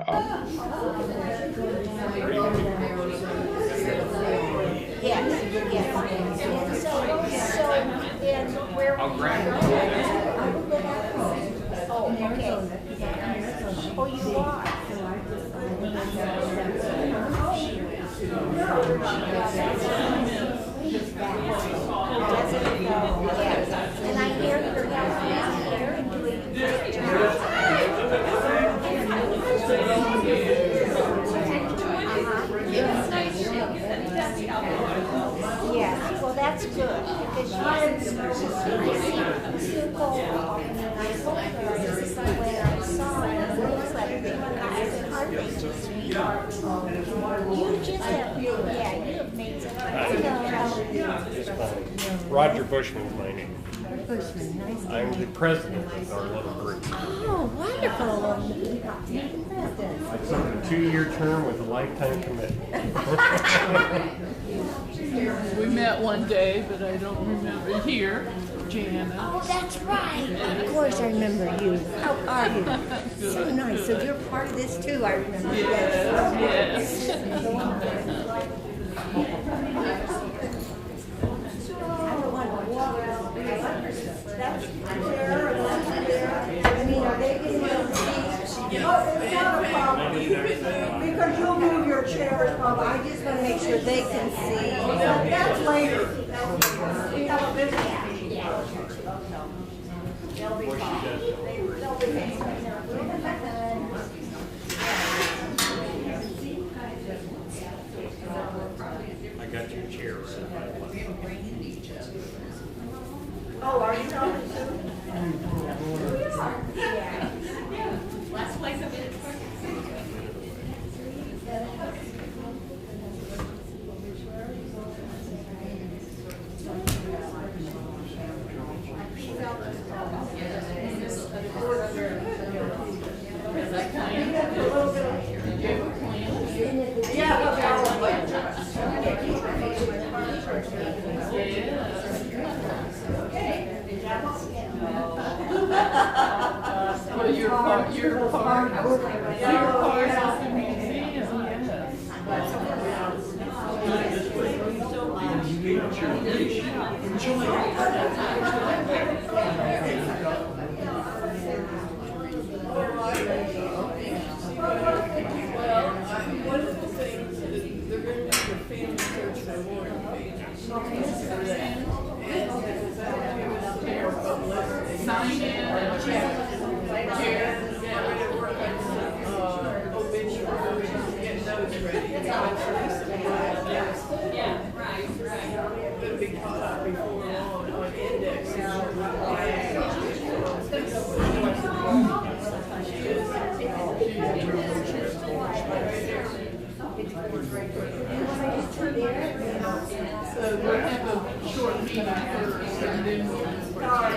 Yes, yes. So then where? I'll grab it. Oh, okay. Oh, you are. Yes. And I hear you're helping out here and doing a great job. Yes, well that's good because I see people and I told her this is when I saw it in the newsletter and I said, aren't they just sweetheart? You just have, yeah, you have made some. Roger Bushman's my name. Bushman, nice to I'm meet the you. president of our little group. Oh, wonderful. It's a 2-year term with a lifetime commitment. We met one day, but I don't remember here. Janet. Oh, that's right. Of course I remember you. How are you? So nice. So you're part of this too, I remember. Yes. Because you'll move your chairs, Bob. I just want to make sure they can see. That's later. We have a business. They'll be fine. They'll be fine. I got your chair. Oh, are you talking to? Last place I've been. Well, you're part of the museum, One of the things is they're going to do the family search memorial pages. sign in and check. Obituaries, get those ready. Yeah, right. It'll be caught up before long on index. So we'll have a short meeting first and then we'll start.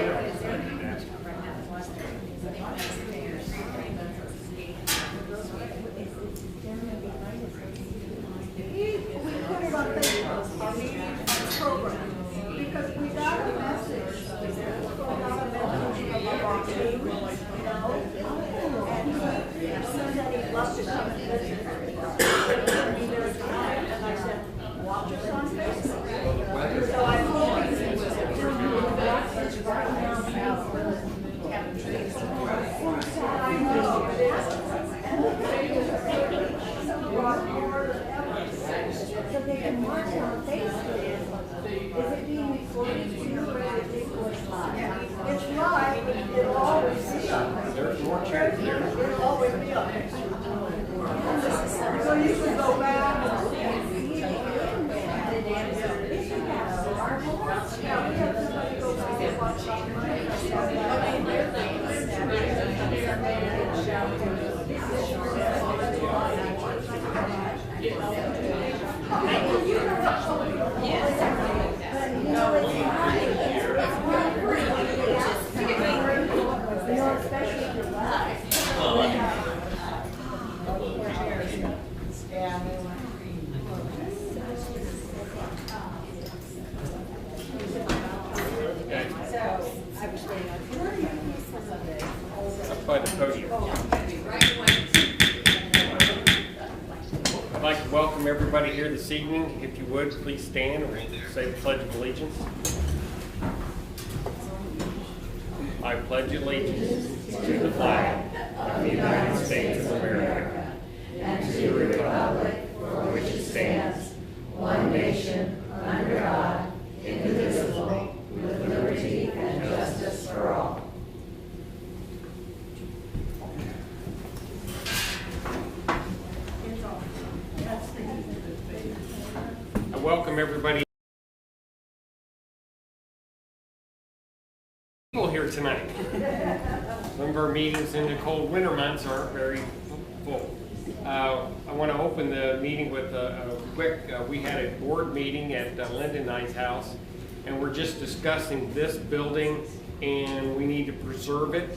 We put it on Facebook, our meeting program, because we got a message. We got a message from our team, you know, and somebody loved to come and visit. Be there tonight, and I said, watch us on Facebook. So I told him, it's right now. I know. So they can watch it on Facebook. Is it being recorded too, or is it recorded live? It's live, but it'll always be up. There's more chairs there. It'll always be up. So you can go back and see. Yeah, we have somebody go back and watch Up by the podium. Right away. everybody here this evening. If you would, please stand and we'll say the Pledge of Allegiance. I pledge allegiance to the flag of the United States of America and to the republic for which it stands, one nation, under God, indivisible, with liberty and justice for all. I welcome everybody here tonight. Some of our meetings in the cold winter months aren't very full. I want to open the meeting with a quick, we had a board meeting at Linda and I's house, and we're just discussing this building and we need to preserve it.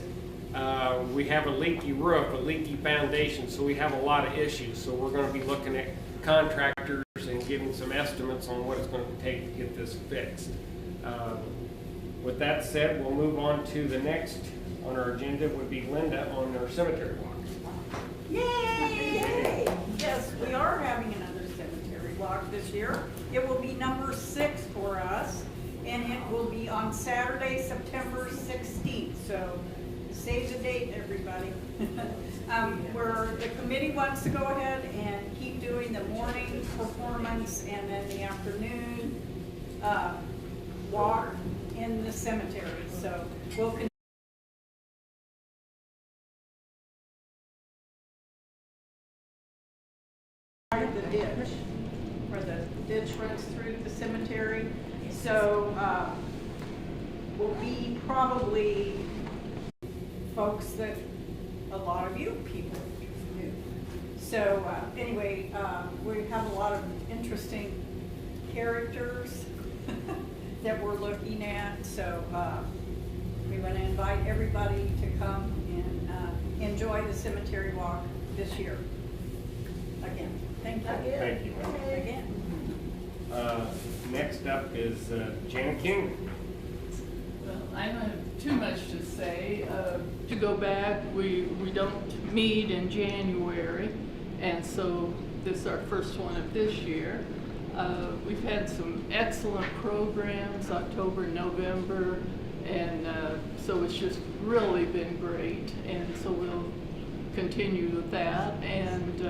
We have a leaky roof, a leaky foundation, so we have a lot of issues. So we're going to be looking at contractors and giving some estimates on what it's going to take to get this fixed. With that said, we'll move on to the next on our agenda would be Linda on our cemetery walk. Yay! Yes, we are having another cemetery walk this year. It will be number 6 for us, and it will be on Saturday, September 16th. So save the date, everybody. Where the committee wants to go ahead and keep doing the morning performance and then the afternoon walk in the cemetery. So we'll continue. The ditch, where the ditch runs through the cemetery. So will be probably folks that a lot of you people knew. So anyway, we have a lot of interesting characters that we're looking at. So we want to invite everybody to come and enjoy the cemetery walk this year. Again, thank you. Thank you. Again. Next up is Janet King. Well, I don't have too much to say. To go back, we don't meet in January, and so this is our first one of this year. We've had some excellent programs, October, November, and so it's just really been great, and so we'll continue with that. And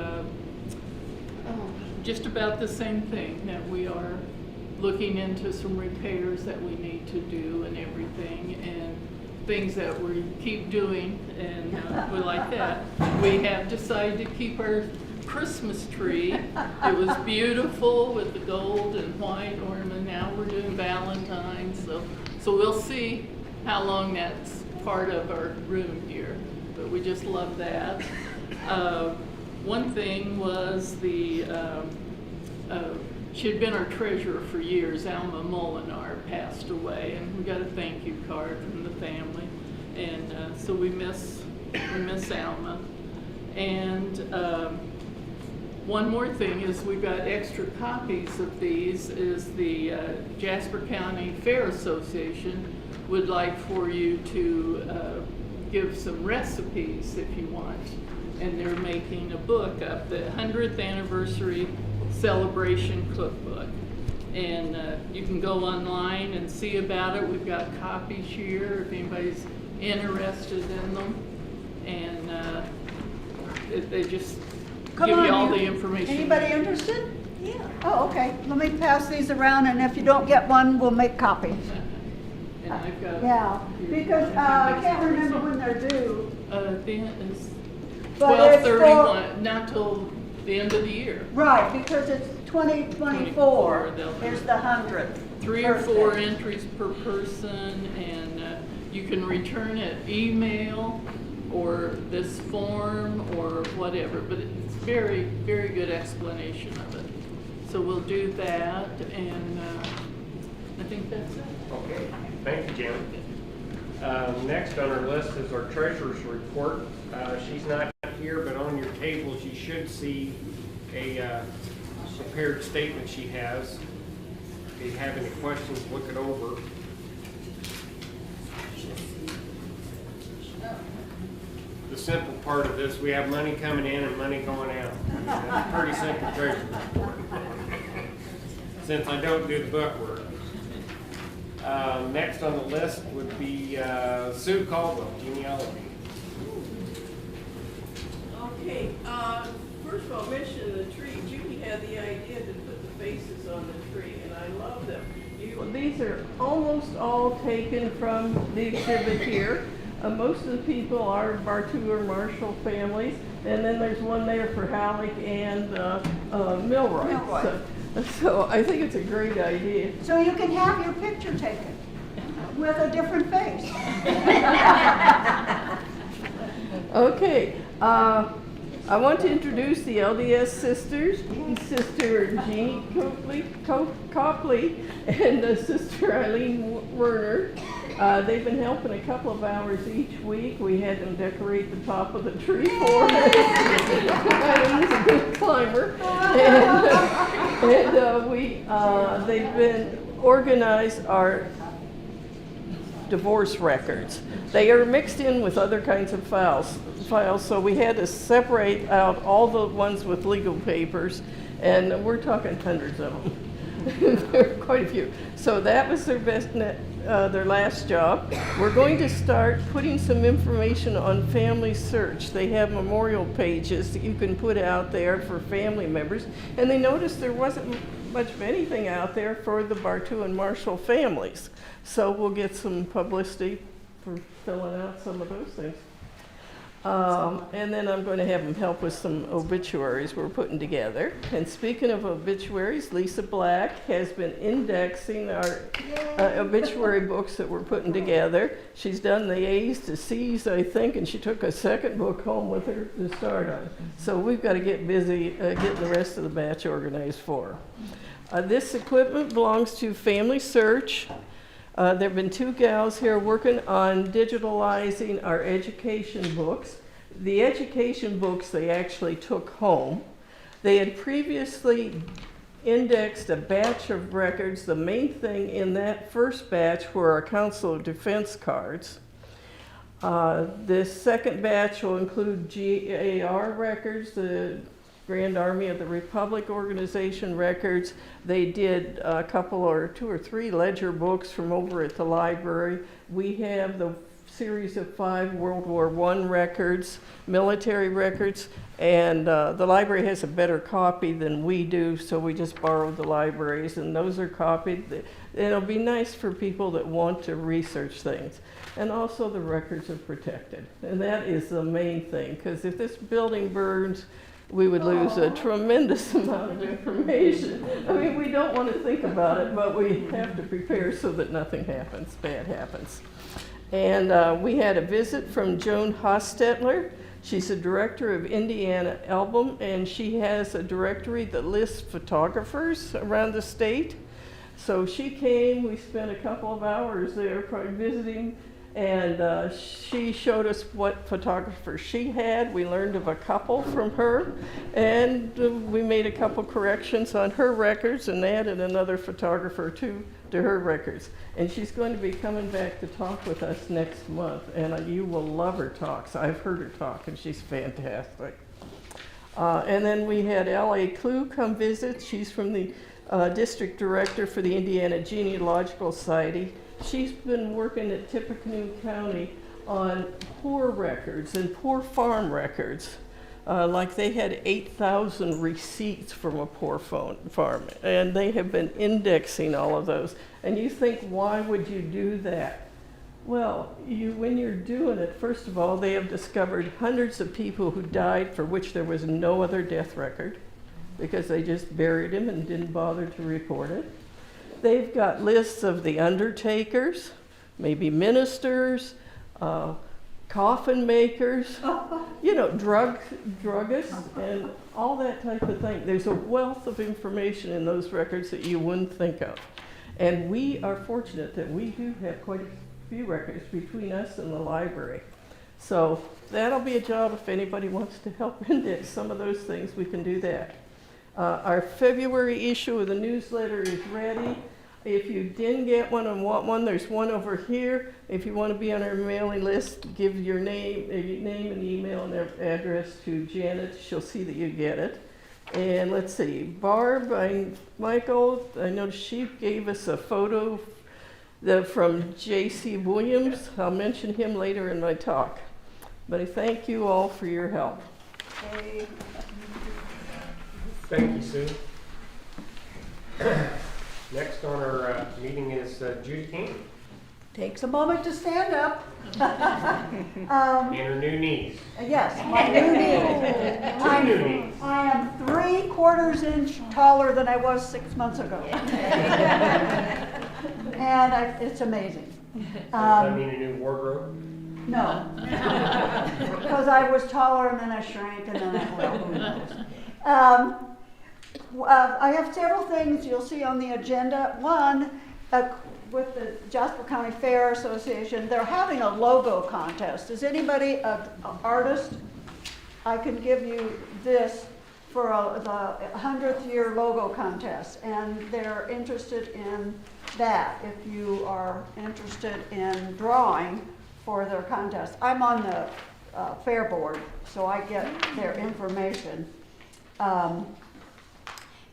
just about the same thing, that we are looking into some repairs that we need to do and everything, and things that we keep doing, and we like that. We have decided to keep our Christmas tree. It was beautiful with the gold and white ornament. Now we're doing Valentine's, so we'll see how long that's part of our room here, but we just love that. One thing was she had been our treasurer for years. Alma Molinar passed away, and we got a thank you card from the family, and so we miss Alma. And one more thing is we've got extra copies of these. Is the Jasper County Fair Association would like for you to give some recipes if you want, and they're making a book up, the 100th anniversary celebration cookbook, and you can go online and see about it. We've got copies here if anybody's interested in them, and they just give you all the information. Anybody interested? Yeah. Oh, okay. Let me pass these around, and if you don't get one, we'll make copies. And I've got Yeah, because I can't remember when they're due. It's But it's 12/31, not till the end of the year. Right, because it's 2024 is the 100th. 3 or 4 birthday. entries per person, and you can return it email or this form or whatever, but it's very, very good explanation of it. So we'll do that, and I think that's it. Okay, thank you, Janet. Next on our list is our treasurer's report. She's not here, but on your tables you should see a prepared statement she has. If you have any questions, look it over. the simple part of this. We have money coming in and money going out. I mean, that's a pretty simple treasury report. Since I don't do the book work. Next on the list would be Sue Caldwell, genealogy. Okay, first of all, mention the tree. Judy had the idea to put the faces on the tree, and I love them. These are almost all taken from the exhibit here. Most of the people are Bartu or Marshall families, and then there's one there for Halleck and Milroy. Milroy. So I think it's a great idea. So you can have your picture taken with a different face. Okay, I want to introduce the LDS sisters, Sister Jean Copley and Sister Eileen Werner. They've been helping a couple of hours each week. We had them decorate the top of the tree for us. Eileen's a good climber. And they've been organized our divorce records. They are mixed in with other kinds of files, so we had to separate out all the ones with legal papers, and we're talking hundreds of them. There are quite a few. So that was their their last job. We're going to start putting some information on Family Search. They have memorial pages that you can put out there for family members, and they noticed there wasn't much of anything out there for the Bartu and Marshall families. So we'll get some publicity for filling out some of those things. And then I'm going to have them help with some obituaries we're putting together. And speaking of obituaries, Lisa Black has been indexing our obituary books that we're putting together. She's done the A's to C's, I think, and she took a second book home with her to start on. So we've got to get busy getting the rest of the batch organized for her. This equipment belongs to Family Search. There have been two gals here working on digitalizing our education books. The education books they actually took home. They had previously indexed a batch of records. The main thing in that first batch were our Council of Defense cards. This second batch will include GAR records, the Grand Army of the Republic Organization records. They did a couple or two or three ledger books from over at the library. We have the series of 5 World War I records, military records, and the library has a better copy than we do, so we just borrowed the libraries, and those are copied. It'll be nice for people that want to research things. And also the records are protected, and that is the main thing, because if this building burns, we would lose a tremendous amount of information. I mean, we don't want to think about it, but we have to prepare so that nothing happens, bad happens. And we had a visit from Joan Hostetler. She's a director of Indiana Album, and she has a directory that lists photographers around the state. So she came, we spent a couple of hours there probably visiting, and she showed us what photographers she had. We learned of a couple from her, and we made a couple corrections on her records and added another photographer to her records. And she's going to be coming back to talk with us next month, and you will love her talks. I've heard her talk, and she's fantastic. And then we had L.A. Clue come visit. She's from the district director for the Indiana Genealogical Society. She's been working at Tippecanoe County on poor records and poor farm records. Like they had 8,000 receipts from a poor farm, and they have been indexing all of those. And you think, why would you do that? Well, when you're doing it, first of all, they have discovered hundreds of people who died for which there was no other death record because they just buried them and didn't bother to report it. They've got lists of the undertakers, maybe ministers, coffin makers, you know, druggists, and all that type of thing. There's a wealth of information in those records that you wouldn't think of. And we are fortunate that we do have quite a few records between us and the library. So that'll be a job if anybody wants to help index some of those things, we can do that. Our February issue of the newsletter is ready. If you didn't get one and want one, there's one over here. If you want to be on our mailing list, give your name and email and address to Janet. She'll see that you get it. And let's see, Barb, Michael, I noticed she gave us a photo from J.C. Williams. I'll mention him later in my talk. But I thank you all for your help. Okay. Thank you, Sue. Next on our meeting is Judy King Takes a moment to stand up. and her new knees. Yes, my new knee. Two new knees. I am 3/4 inch taller than I was 6 months ago. And it's amazing. Does that mean a new wardrobe? No. Because I was taller and then I shrank and then who knows. I have several things you'll see on the agenda. One, with the Jasper County Fair Association, they're having a logo contest. Is anybody an artist? I can give you this for the 100th year logo contest, and they're interested in that if you are interested in drawing for their contest. I'm on the fair board, so I get their information.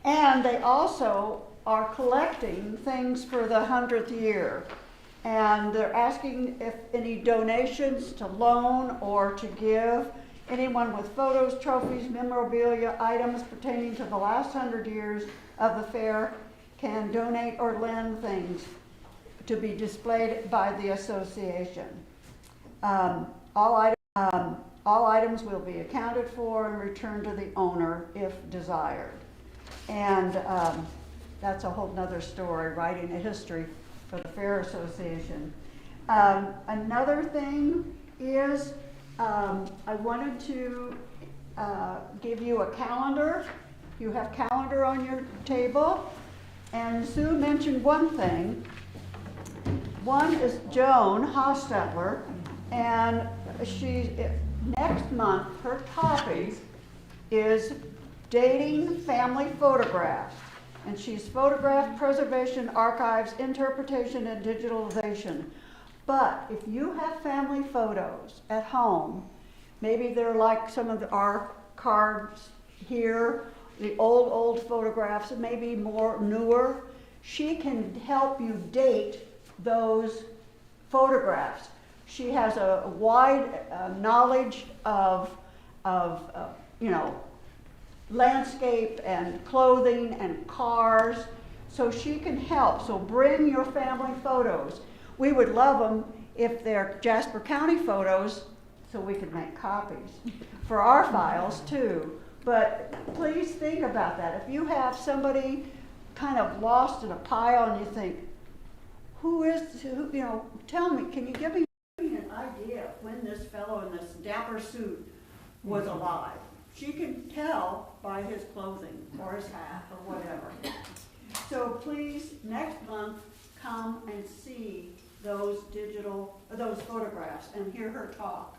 And they also are collecting things for the 100th year. And they're asking if any donations to loan or to give. Anyone with photos, trophies, memorabilia, items pertaining to the last 100 years of the fair can donate or lend things to be displayed by the association. All items will be accounted for and returned to the owner if desired. And that's a whole nother story, writing a history for the Fair Association. Another thing is I wanted to give you a calendar. You have calendar on your table. And Sue mentioned one thing. One is Joan Hostetler, and next month, her topic is dating family photographs. And she's photograph preservation, archives, interpretation, and digitalization. But if you have family photos at home, maybe they're like some of our cards here, the old photographs, maybe more newer, she can help you date those photographs. She has a wide knowledge of landscape and clothing and cars, so she can help. So bring your family photos. We would love them if they're Jasper County photos, so we could make copies for our files too. But please think about that. If you have somebody kind of lost in a pile and you think, who, tell me, can you give me an idea of when this fellow in this dapper suit was alive? She can tell by his clothing or his hat or whatever. So please, next month, come and see those photographs and hear her talk.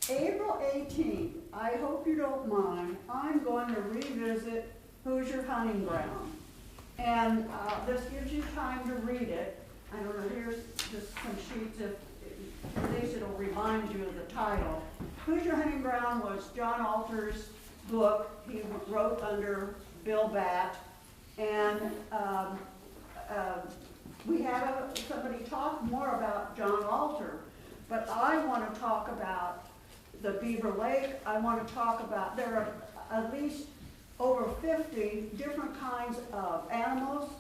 April 18th, I hope you don't mind, I'm going to revisit Who's Your Hunting Ground. And this gives you time to read it. I don't know, here's just some sheets of, at least it'll remind you of the title. Who's Your Hunting Ground was John Alter's book. He wrote under Bill Batt. And we have somebody talk more about John Alter. But I want to talk about the Beaver Lake. I want to talk about, there are at least over 50 different kinds of animals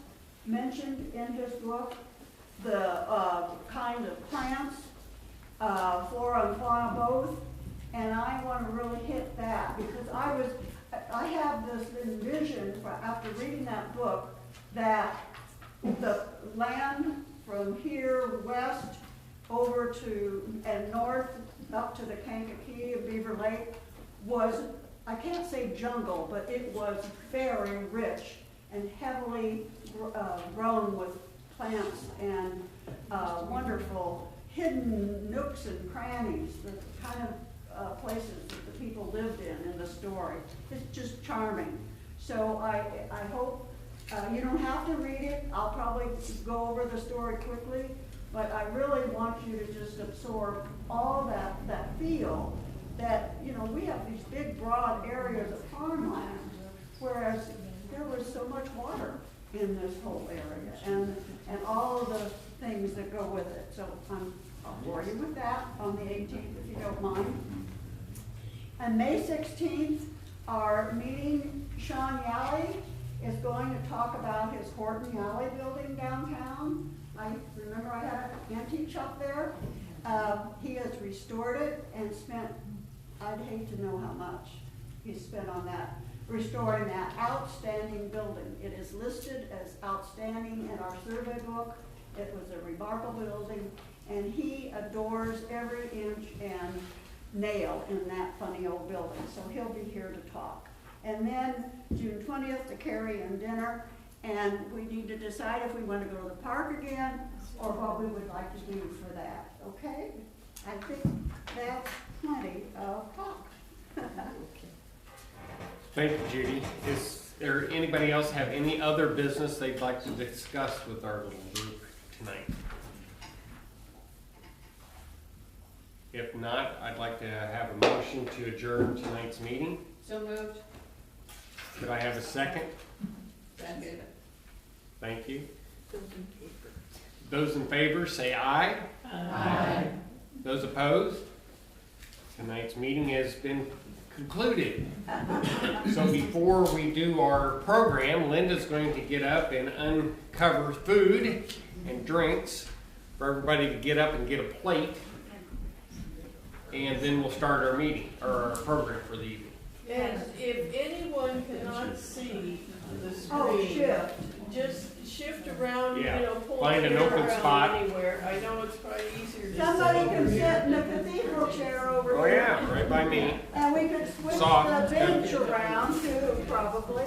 mentioned in his book, the kind of plants, flora and fauna both, and I want to really hit that because I have this vision after reading that book that the land from here west over to and north up to the Kankakee and Beaver Lake was, I can't say jungle, but it was very rich and heavily grown with plants and wonderful hidden nooks and crannies, the kind of places that the people lived in the story. It's just charming. So I hope You don't have to read it, I'll probably go over the story quickly, but I really want you to just absorb all that feel that, you know, we have these big broad areas of farmland, whereas there was so much water in this whole area, and all of the things that go with it. So I'll bore you with that on the 18th, if you don't mind. On May 16th, our meeting, Sean Yalley is going to talk about his Horton Yalley building downtown. I remember I had an antique shop there. He has restored it and spent, I'd hate to know how much he spent on that, restoring that outstanding building. It is listed as outstanding in our survey book. It was a remarkable building, and he adores every inch and nail in that funny old building, so he'll be here to talk. And then June 20th, the carry-in dinner, and we need to decide if we want to go to the park again or what we would like to do for that, okay? I think that's plenty of talk. Thank you, Judy. Is there anybody else have any other business they'd like to discuss with our little group tonight? If not, I'd like to have a motion to adjourn tonight's meeting. So moved. Could I have a second? Second. Thank you. Those in favor say aye. Aye. Those opposed? Tonight's meeting has been concluded. So before we do our program, Linda's going to get up and uncover food and drinks for everybody to get up and get a plate. And then we'll start our meeting, or our program for the evening. And if anyone cannot see the Oh, screen, shift. just shift around, Yeah. you know, pull Find a an chair open around spot. anywhere. I know it's probably easier to Somebody sit can over sit here. in the cathedral chair over Oh here. yeah, right by me. And we could switch Soft. the bench around too, probably.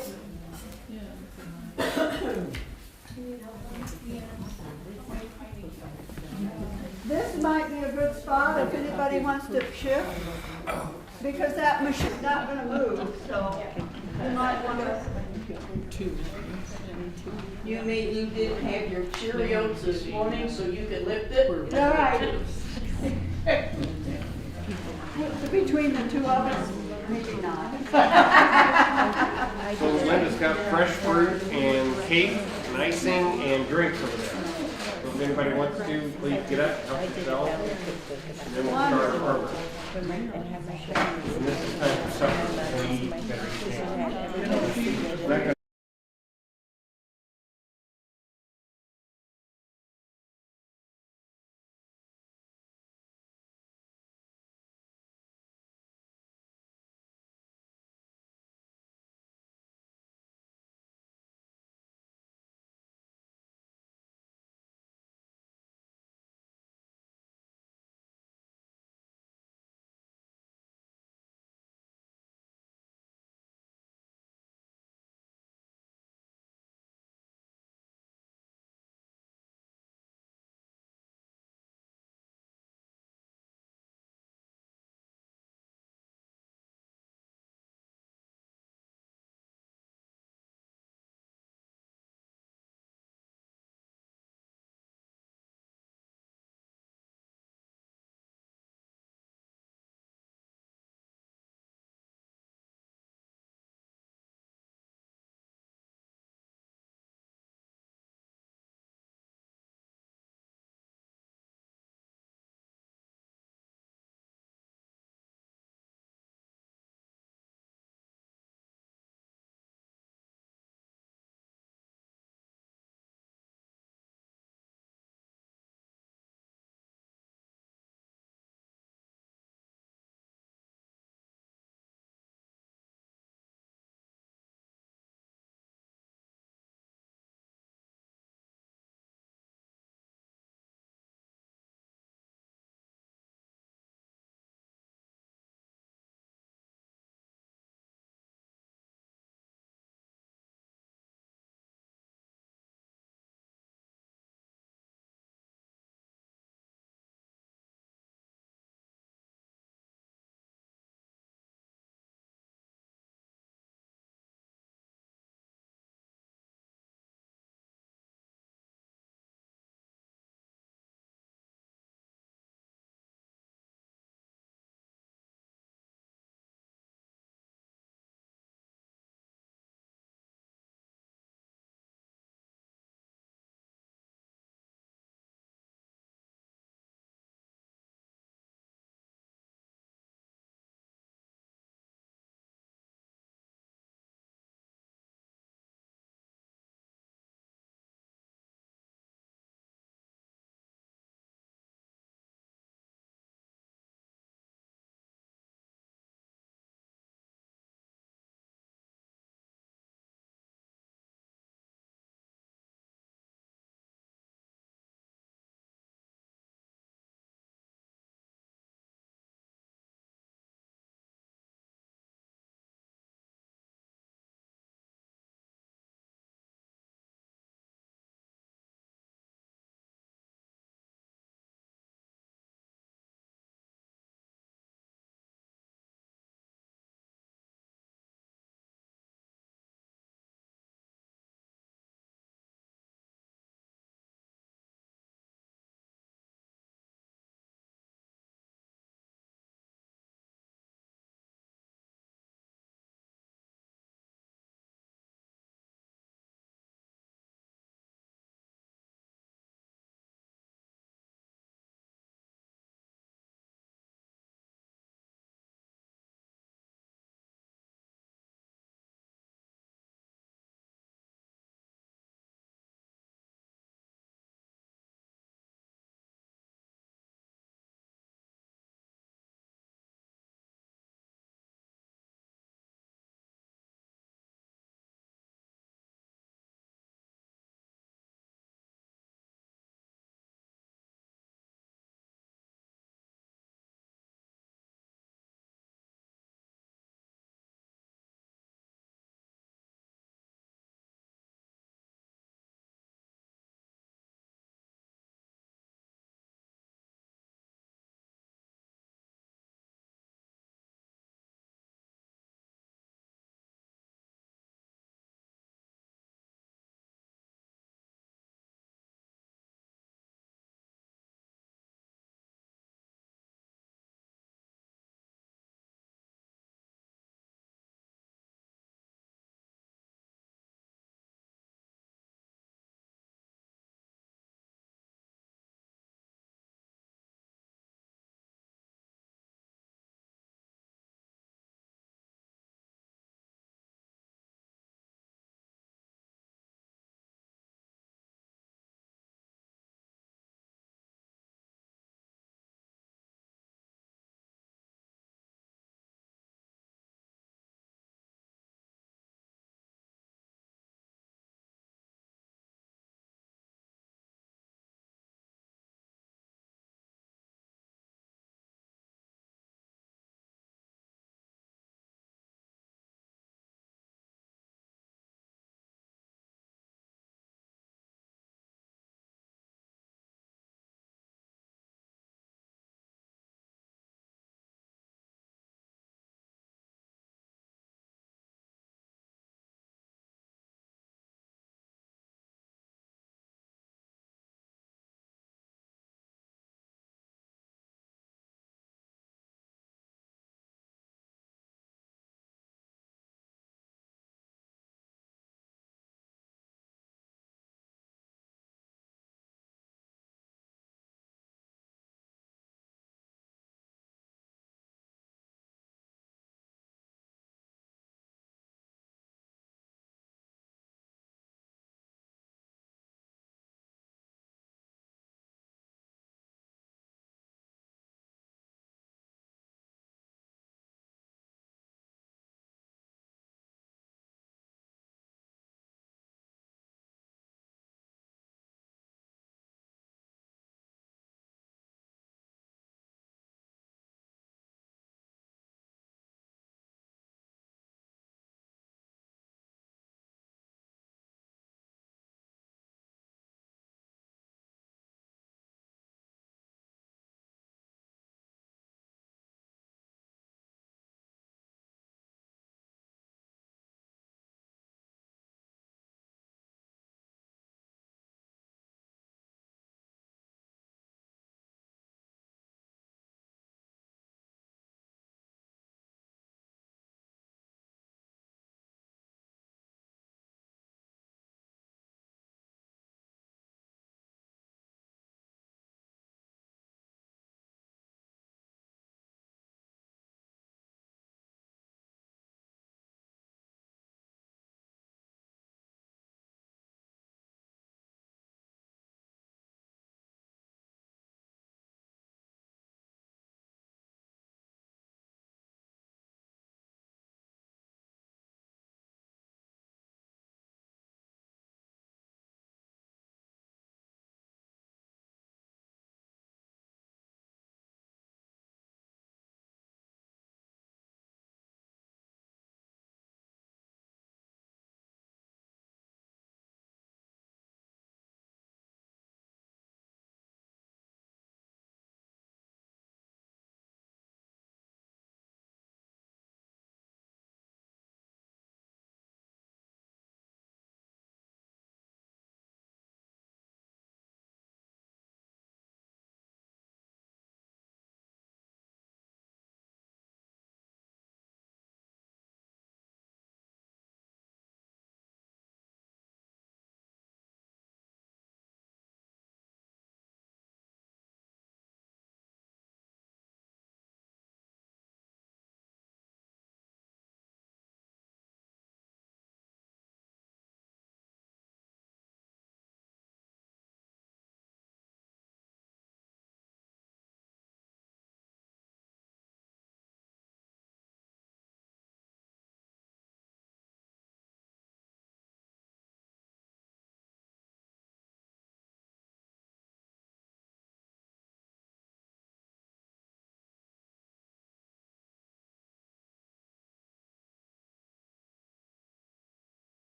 This might be a good spot if anybody wants to shift, because that machine's not gonna move, so you might wanna. You mean you didn't have your Cheerios this morning so you could lift it? All right. Between the two of us, maybe not. So Linda's got fresh fruit and cake, and icing, and drinks over there. So if anybody wants to, please get up, help yourself, and then we'll start our program. And this is time for supper, so we better eat now.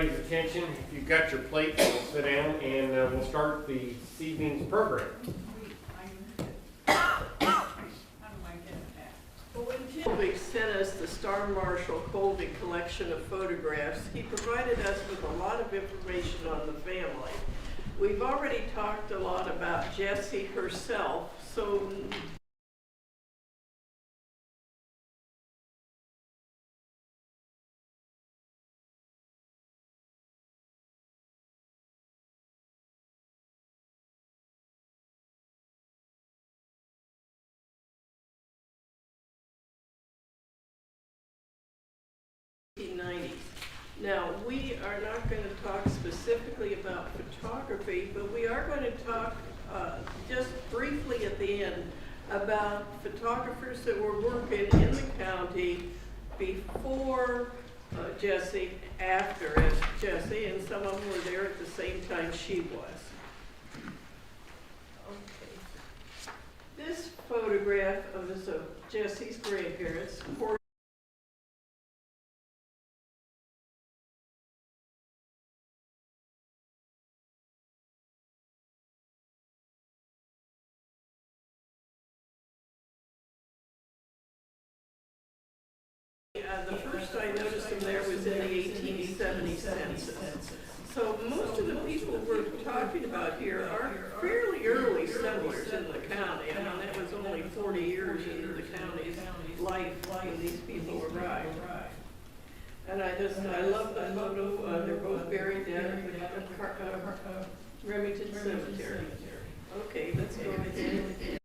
everybody's attention. If you've got your plates, we'll sit down and we'll start this evening's program. Colby sent us the Star Marshal Colby collection of photographs. He provided us with a lot of information on the family. We've already talked a lot about Jessie herself, so '90s. Now, we are not going to talk specifically about photography, but we are going to talk just briefly at the end about photographers that were working in the county before Jessie, after Jessie, and some of them were there at the same time she was. Okay. This photograph of Jessie's grandparents. The first I noticed them there was in the 1870 census. So most of the people we're talking about here are fairly early settlers in the county. I mean, that was only 40 years into the county's life when these people arrived. And I love the photo. They're both buried down at Remington Cemetery. Okay, let's go ahead.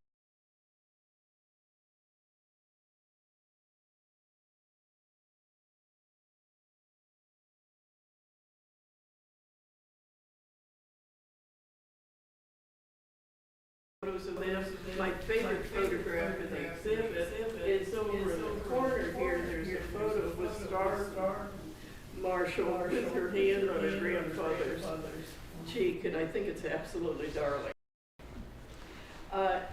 Photos of them. My favorite photograph in the exhibit is over in the corner here. There's a photo with Star Marshall with her hand on her grandfather's cheek, and I think it's absolutely darling.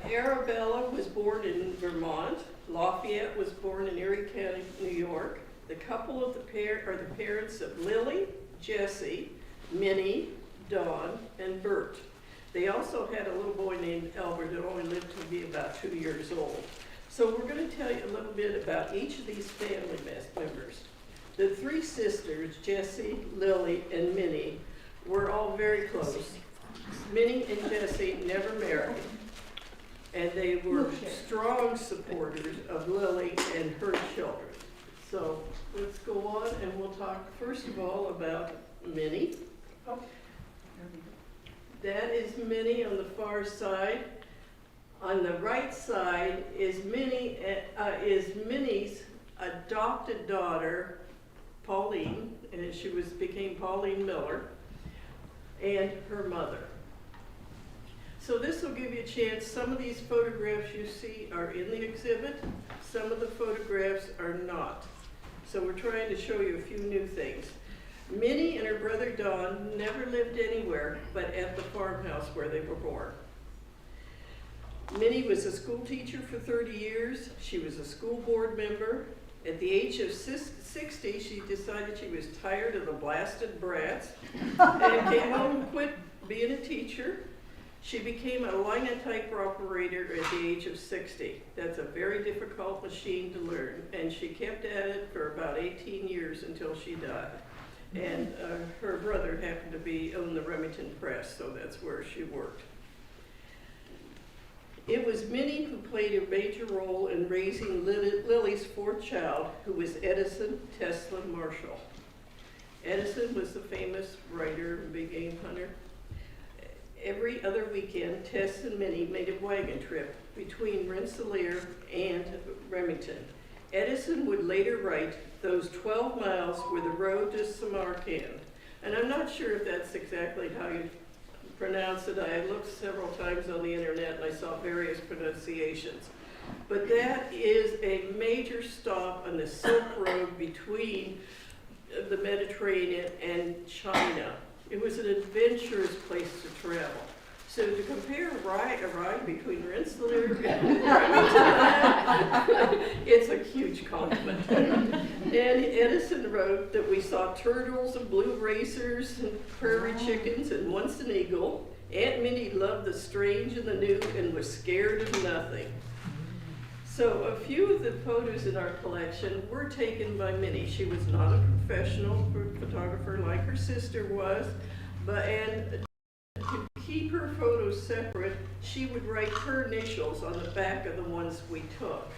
Arabella was born in Vermont. Lafayette was born in Erie County, New York. The couple of are the parents of Lily, Jessie, Minnie, Dawn, and Bert. They also had a little boy named Albert that only lived to be about 2 years old. So we're going to tell you a little bit about each of these family members. The three sisters, Jessie, Lily, and Minnie, were all very close. Minnie and Jessie never married, and they were strong supporters of Lily and her children. So let's go on, and we'll talk first of all about Minnie. That is Minnie on the far side. On the right side is Minnie's adopted daughter, Pauline, and she became Pauline Miller, and her mother. So this will give you a chance. Some of these photographs you see are in the exhibit. Some of the photographs are not. So we're trying to show you a few new things. Minnie and her brother Don never lived anywhere but at the farmhouse where they were born. Minnie was a school teacher for 30 years. She was a school board member. At the age of 60, she decided she was tired of the blasted brats and came home and quit being a teacher. She became a linotype operator at the age of 60. That's a very difficult machine to learn, and she kept at it for about 18 years until she died. And her brother happened to own the Remington Press, so that's where she worked. It was Minnie who played a major role in raising Lily's fourth child, who was Edison Tesla Marshall. Edison was the famous writer and big game hunter. Every other weekend, Tess and Minnie made a wagon trip between Rensselaer and Remington. Edison would later write, "Those 12 miles were the road to Samarkand." And I'm not sure if that's exactly how you pronounce it. I looked several times on the internet and I saw various pronunciations. But that is a major stop on the Silk Road between the Mediterranean and China. It was an adventurous place to travel. So to compare a ride between Rensselaer and Remington, it's a huge compliment. And Edison wrote that we saw turtles and blue racers and prairie chickens and once an eagle. Aunt Minnie loved the strange and the new and was scared of nothing. So a few of the photos in our collection were taken by Minnie. She was not a professional photographer like her sister was, and to keep her photos separate, she would write her initials on the back of the ones we took.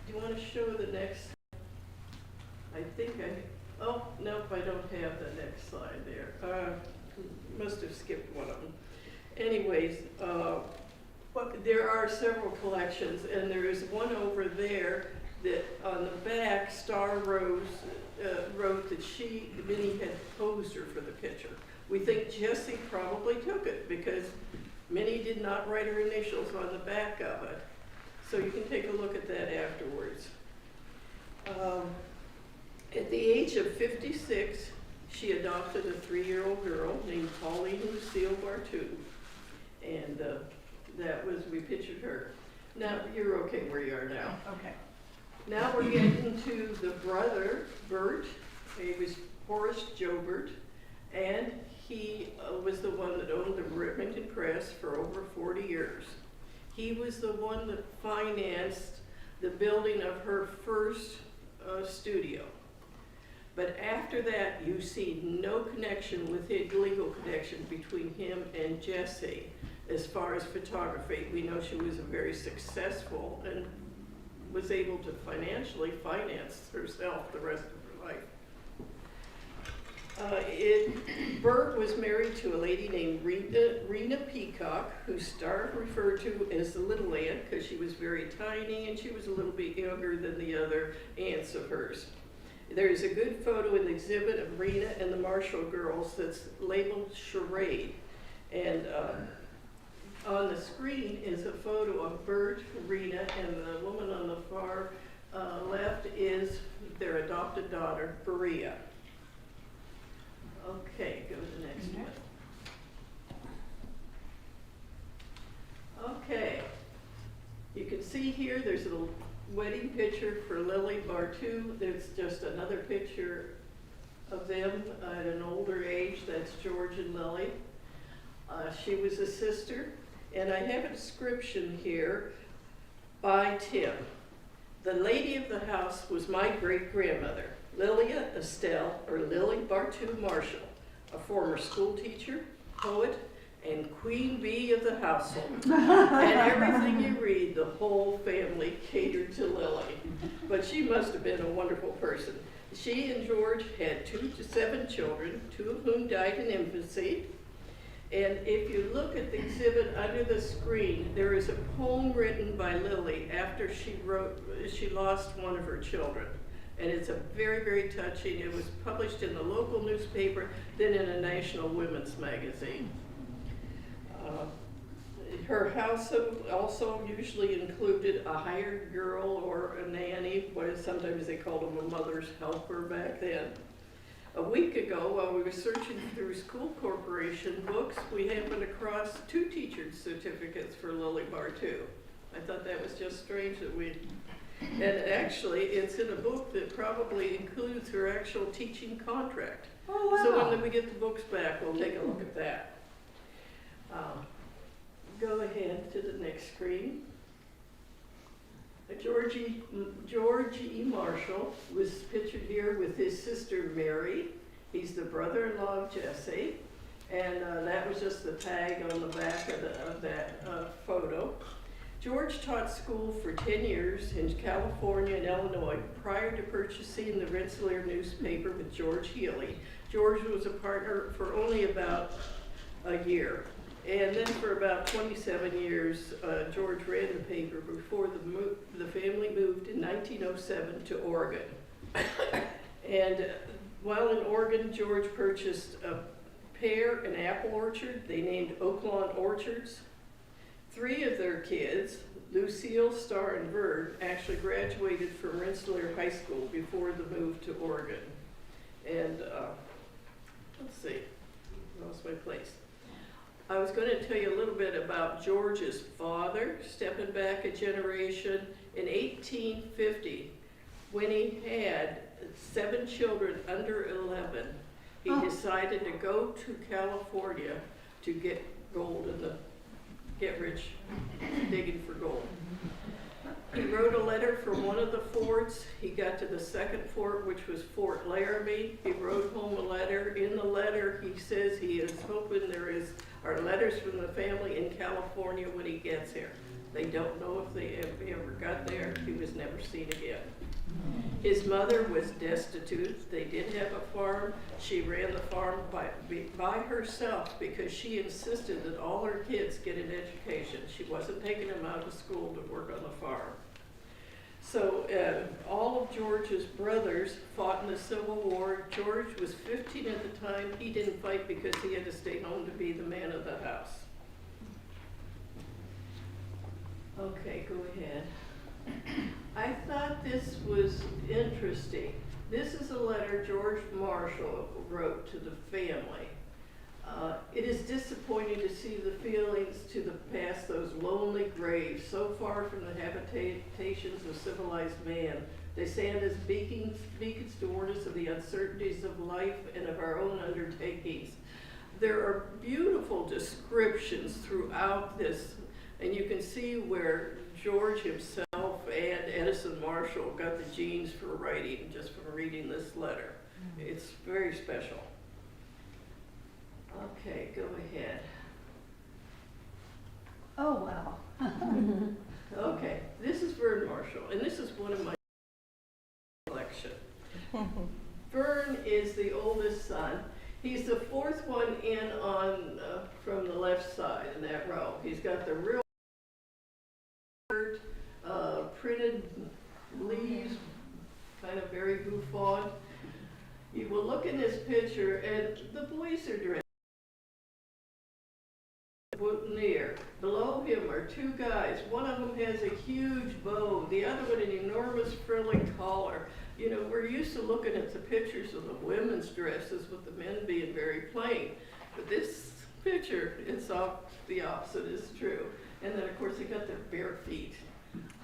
Do you want to show the next? Oh, nope, I don't have the next slide there. Must have skipped one of them. Anyways, there are several collections, and there is one over there that on the back, Star Rose wrote that Minnie had posed her for the picture. We think Jessie probably took it because Minnie did not write her initials on the back of it. So you can take a look at that afterwards. At the age of 56, she adopted a 3-year-old girl named Pauline Lucille Bartu. And we pictured her. Now, you're okay where you are now. Okay. Now we're getting to the brother, Bert. He was Horace Jobert, and he was the one that owned the Remington Press for over 40 years. He was the one that financed the building of her first studio. But after that, you see no connection with his legal connection between him and Jessie as far as photography. We know she was very successful and was able to financially finance herself the rest of her life. Bert was married to a lady named Rena Peacock, who Starr referred to as the little aunt because she was very tiny and she was a little bit younger than the other aunts of hers. There is a good photo in the exhibit of Rena and the Marshall girls that's labeled Charade. And on the screen is a photo of Bert, Rena, and the woman on the far left is their adopted daughter, Berea. Okay, go to the next one. Okay, you can see here there's a little wedding picture for Lily Bartu. There's just another picture of them at an older age. That's George and Lily. She was a sister, and I have a description here by Tim. The lady of the house was my great-grandmother, Lilia Estelle, or Lily Bartu Marshall, a former school teacher, poet, and queen bee of the household. And everything you read, the whole family catered to Lily. But she must have been a wonderful person. She and George had 2 to 7 children, 2 of whom died in infancy. And if you look at the exhibit under the screen, there is a poem written by Lily after she lost one of her children. And it's a very, very touching. It was published in the local newspaper, then in a national women's magazine. Her household also usually included a hired girl or a nanny, sometimes they called them a mother's helper back then. A week ago, while we were searching through school corporation books, we happened across 2 teacher certificates for Lily Bartu. I thought that was just strange that and actually it's in a book that probably includes her actual teaching contract. Oh, wow. So when we get the books back, we'll take a look at that. Go ahead to the next screen. George E. Marshall was pictured here with his sister Mary. He's the brother-in-law of Jessie, and that was just the tag on the back of that photo. George taught school for 10 years in California and Illinois prior to purchasing the Rensselaer newspaper with George Healy. George was a partner for only about a year. And then for about 27 years, George ran the paper before the family moved in 1907 to Oregon. And while in Oregon, George purchased a pear and apple orchard they named Oaklawn Orchards. 3 of their kids, Lucille, Starr, and Verd, actually graduated from Rensselaer High School before the move to Oregon. And let's see, lost my place. I was going to tell you a little bit about about George's father, stepping back a generation, in 1850, when he had 7 children under 11, he decided to go to California to get gold and get rich digging for gold. He wrote a letter from one of the forts. He got to the second fort, which was Fort Laramie. He wrote home a letter. In the letter, he says he is hoping are letters from the family in California when he gets here. They don't know if he ever got there. He was never seen again. His mother was destitute. They did have a farm. She ran the farm by herself because she insisted that all her kids get an education. She wasn't taking them out of school to work on the farm. So all of George's brothers fought in the Civil War. George was 15 at the time. He didn't fight because he had to stay home to be the man of the house. Okay, go ahead. I thought this was interesting. This is a letter George Marshall wrote to the family. It is disappointing to see the feelings to the past, those lonely graves, so far from the habitations of civilized man. They stand as beacons to warn us of the uncertainties of life and of our own undertakings. There are beautiful descriptions throughout this, and you can see where George himself and Edison Marshall got the genes for writing just from reading this letter. It's very special. Okay, go ahead. Oh, wow. Okay, this is Vern Marshall, and this is one of my collection. Vern is the oldest son. He's the 4th one in on from the left side in that row. He's got the real printed leaves, kind of very bouffant. You will look in this picture, and the boys are dressed boutonniere. Below him are 2 guys. One of them has a huge bow, the other one an enormous frilly collar. You know, we're used to looking at the pictures of the women's dresses with the men being very plain. But this picture, the opposite is true. And then, of course, they got their bare feet.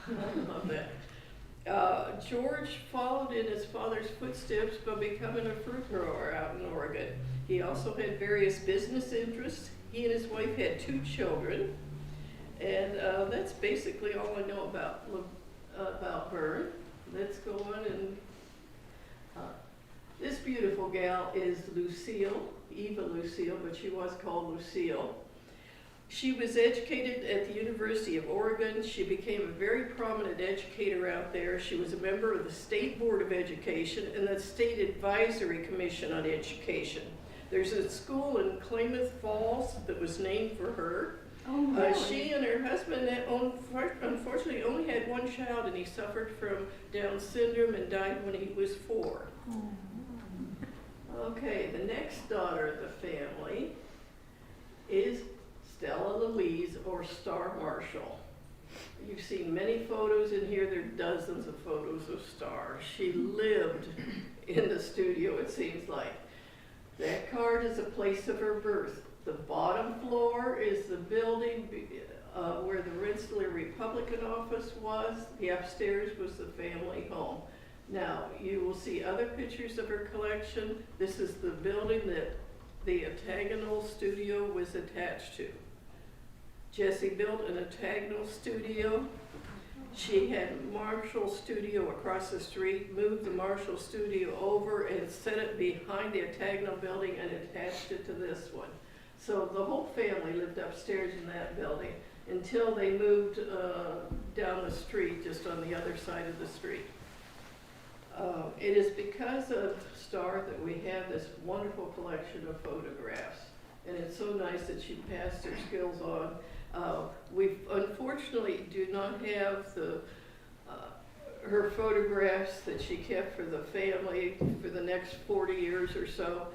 I love that. George followed in his father's footsteps by becoming a fruit grower out in Oregon. He also had various business interests. He and his wife had 2 children. And that's basically all I know about Vern. Let's go on and this beautiful gal is Lucille, Eva Lucille, but she was called Lucille. She was educated at the University of Oregon. She became a very prominent educator out there. She was a member of the State Board of Education and the State Advisory Commission on Education. There's a school in Klamath Falls that was named for her. Oh, really? She and her husband unfortunately only had 1 child, and he suffered from Down syndrome and died when he was 4. Okay, the next daughter of the family is Stella Louise, or Star Marshall. You've seen many photos in here. There are dozens of photos of Star. She lived in the studio, it seems like. That card is a place of her birth. The bottom floor is the building where the Rensselaer Republican office was. The upstairs was the family home. Now, you will see other pictures of her collection. This is the building that the octagonal studio was attached to. Jessie built an octagonal studio. She had Marshall Studio across the street, moved the Marshall Studio over and set it behind the octagonal building and attached it to this one. So the whole family lived upstairs in that building until they moved down the street, just on the other side of the street. It is because of Star that we have this wonderful collection of photographs. And it's so nice that she passed her skills on. We unfortunately do not have her photographs that she kept for the family for the next 40 years or so,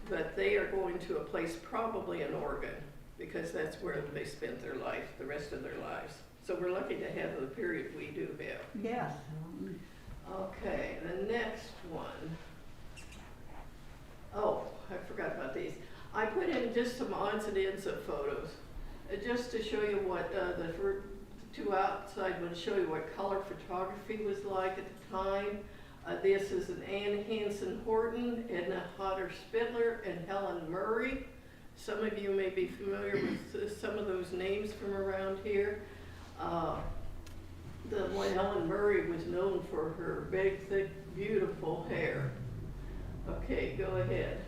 but they are going to a place probably in Oregon because that's where they spent their life, the rest of their lives. So we're lucky to have the period we do have. Yes. Okay, the next one. Oh, I forgot about these. I put in just some odds and ends of photos. just to show you what, the two outside ones show you what color photography was like at the time. This is an Ann Hansen Horton, Edna Hodder Spitler, and Helen Murray. Some of you may be familiar with some of those names from around here. The one Helen Murray was known for her big, thick, beautiful hair. Okay, go ahead.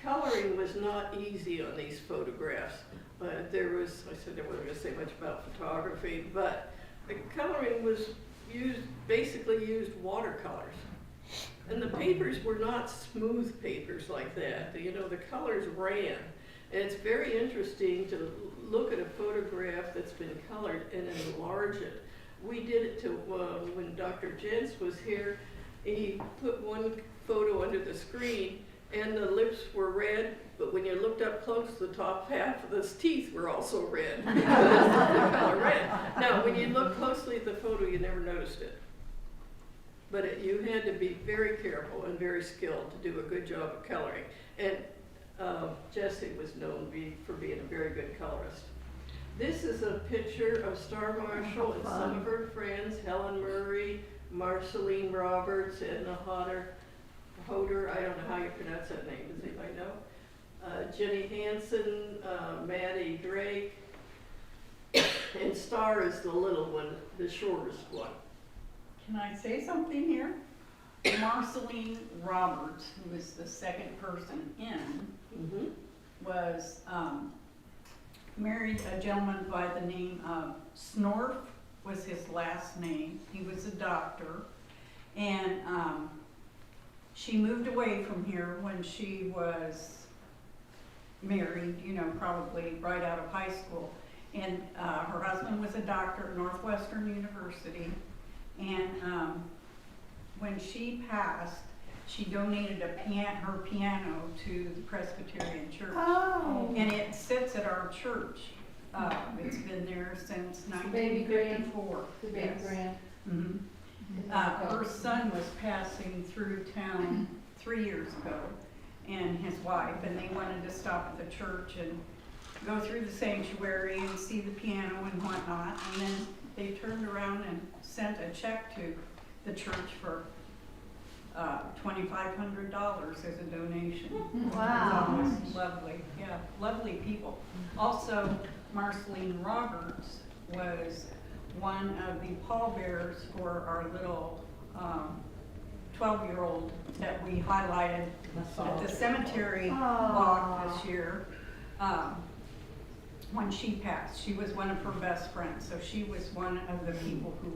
Coloring was not easy on these photographs. I said I wasn't going to say much about photography, but the coloring was basically used watercolors. And the papers were not smooth papers like that. You know, the colors ran. And it's very interesting to look at a photograph that's been colored and enlarge it. We did it to, when Dr. Jentz was here, he put one photo under the screen and the lips were red, but when you looked up close, the top half of his teeth were also red. The color red. Now, when you look closely at the photo, you never noticed it. But you had to be very careful and very skilled to do a good job of coloring. And Jesse was known for being a very good colorist. This is a picture of Star Marshall and some of her friends, Helen Murray, Marceline Roberts, Edna Hodder, I don't know how you pronounce that name, does anybody know? Jenny Hansen, Maddie Drake, and Star is the little one, the shortest one. Can I say something here? Marceline Roberts, who was the second person in, was married a gentleman by the name of Snorf, was his last name. He was a doctor, and she moved away from here when she was married, you know, probably right out of high school. And her husband was a doctor at Northwestern University. And when she passed, she donated her piano to the Presbyterian Church. Oh. And it sits at our church. It's been there since 1954. The baby Yes. grand. Mhm. Her son was passing through town 3 years ago, and his wife, and they wanted to stop at the church and go through the sanctuary and see the piano and whatnot. And then they turned around and sent a check to the church for $2,500 as a donation. Wow. It was lovely, yeah, lovely people. Also, Marceline Roberts was one of the pallbearers for our little 12-year-old that we highlighted at the cemetery walk this year. When she passed, she was one of her best friends, so she was one of the people who,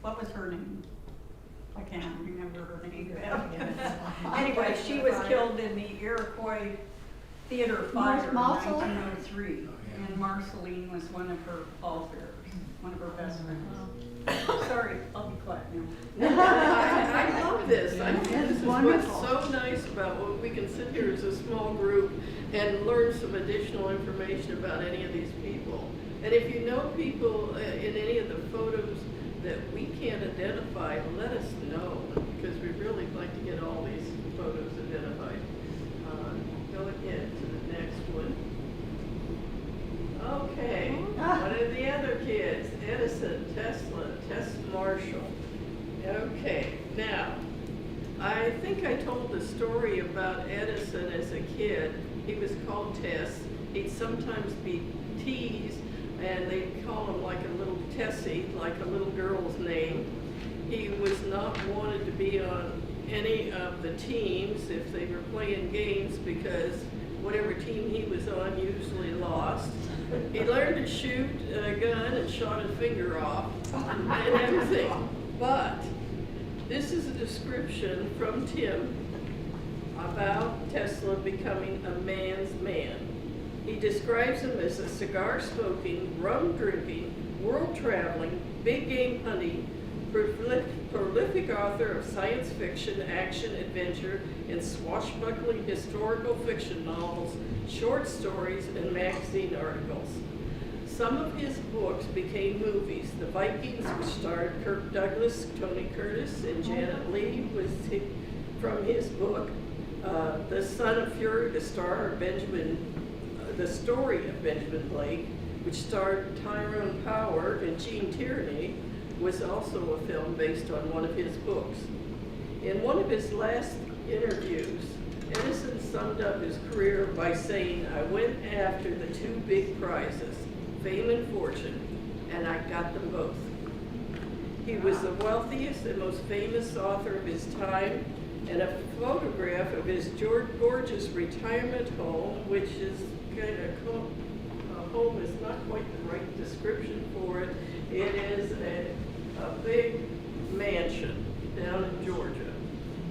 what was her name? I can't remember her name. Anyway, she was killed in the Iroquois Theater fire in Marceline? 1903, and Marceline was one of her pallbearers, one of her best friends. Sorry, I'll be quiet now. I love this. I think this is what's wonderful. so nice about what we can sit here as a small group and learn some additional information about any of these people. And if you know people in any of the photos that we can't identify, let us know, because we'd really like to get all these photos identified. Go ahead to the next one. Okay, one of the other kids, Edison, Tesla, Tess Marshall. Okay, now, I think I told the story about Edison as a kid. He was called Tess. He'd sometimes be teased, and they'd call him like a little Tessie, like a little girl's name. He was not wanted to be on any of the teams if they were playing games, because whatever team he was on usually lost. He learned to shoot a gun and shot his finger off and everything. But this is a description from Tim about Tesla becoming a man's man. He describes him as a cigar-smoking, rum-drinking, world-traveling, big-game hunting, prolific author of science fiction, action, adventure, and swashbuckling historical fiction novels, short stories, and magazine articles. Some of his books became movies. The Vikings, which starred Kirk Douglas, Tony Curtis, and Janet Leigh, was from his book. The Son of Fury, the star of Benjamin The Story of Benjamin Blake, which starred Tyrone Power and Gene Tierney, was also a film based on one of his books. In one of his last interviews, Edison summed up his career by saying, "I went after the two big prizes, fame and fortune, and I got them both." He was the wealthiest and most famous author of his time, and a photograph of his gorgeous retirement home, which is kind of, home is not quite the right description for it. It is a big mansion down in Georgia.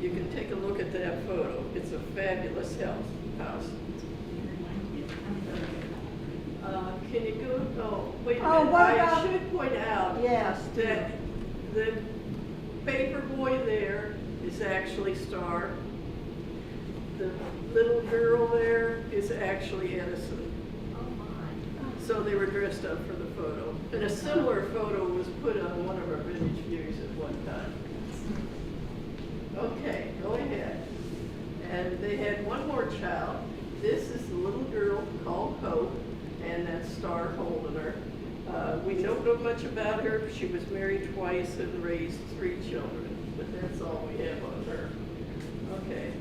You can take a look at that photo. It's a fabulous house. Can you go, oh, wait a Oh, minute. what I about- should point out Yes. that the paper boy there is actually Star. The little girl there is actually Edison. So they were dressed up for the photo. And a similar photo was put on one of our vintage views at one time. Okay, go ahead. And they had one more child. This is the little girl called Hope, and that's Star holding her. We don't know much about her. She was married twice and raised 3 children, but that's all we have on her. Okay.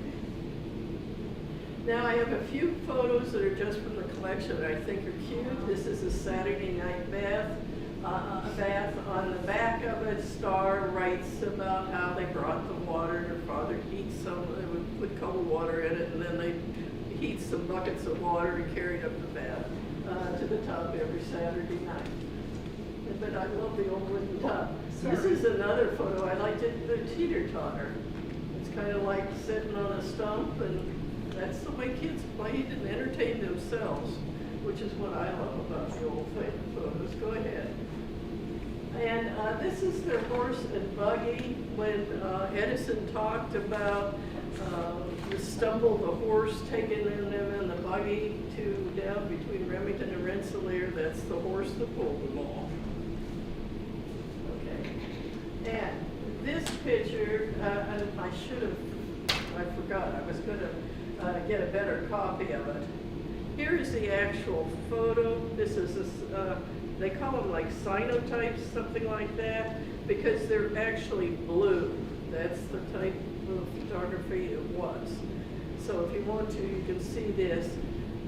Now I have a few photos that are just from the collection that I think are cute. This is a Saturday night bath. On the back of it, Star writes about how they brought the water. Her father heats some, they would put cold water in it, and then they heat some buckets of water and carry it up the bath to the tub every Saturday night. But I love the old wooden tub. This is another photo. I liked it, the teeter-totter. It's kind of like sitting on a stump, and that's the way kids played and entertained themselves, which is what I love about the old photos. Go ahead. And this is their horse and buggy. When Edison talked about the stumble, the horse taking them in the buggy to down between Remington and Rensselaer, that's the horse that pulled them all. Okay. And this picture, and I forgot, I was going to get a better copy of it. Here is the actual photo. This is they call them like cyanotypes, something like that, because they're actually blue. That's the type of photography it was. So if you want to, you can see this.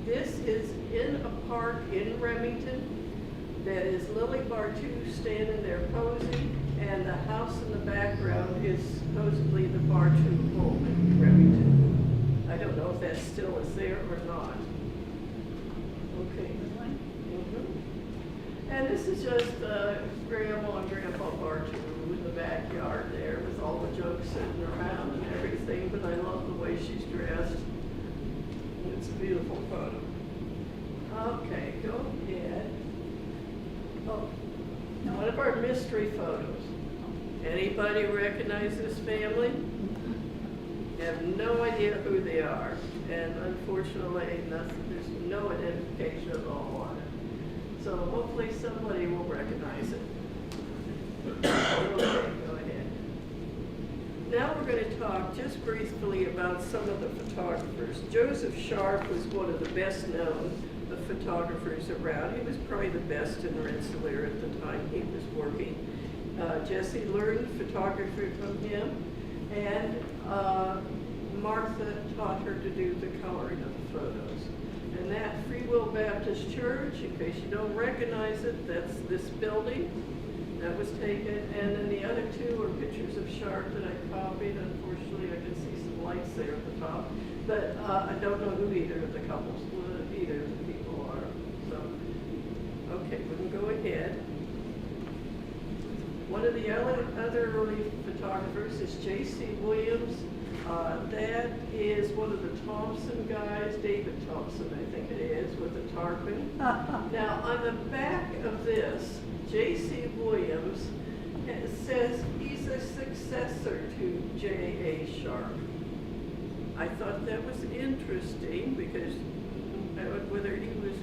This is in a park in Remington. That is Lily Bartu standing there posing, and the house in the background is supposedly the Bartu home in Remington. I don't know if that still is there or not. Okay. And this is just Grandma and Grandpa Bartu in the backyard there with all the junk sitting around and everything, but I love the way she's dressed. It's a beautiful photo. Okay, go ahead. Oh, one of our mystery photos. Anybody recognize this family? Have no idea who they are, and unfortunately, there's no identification at all on it. So hopefully somebody will recognize it. Okay, go ahead. Now we're going to talk just briefly about some of the photographers. Joseph Sharp was one of the best known photographers around. He was probably the best in Rensselaer at the time he was working. Jesse learned photography from him, and Martha taught her to do the coloring of the photos. And that Free Will Baptist Church, in case you don't recognize it, that's this building that was taken. And then the other two are pictures of Sharp that I copied. Unfortunately, I can see some lights there at the top. But I don't know who either of the couples, either of the people are. So, okay, we can go ahead. One of the other early photographers is J.C. Williams. That is one of the Thompson guys, David Thompson, I think it is, with the tarpon. Now, on the back of this, J.C. Williams, it says he's a successor to J.A. Sharp. I thought that was interesting because whether he was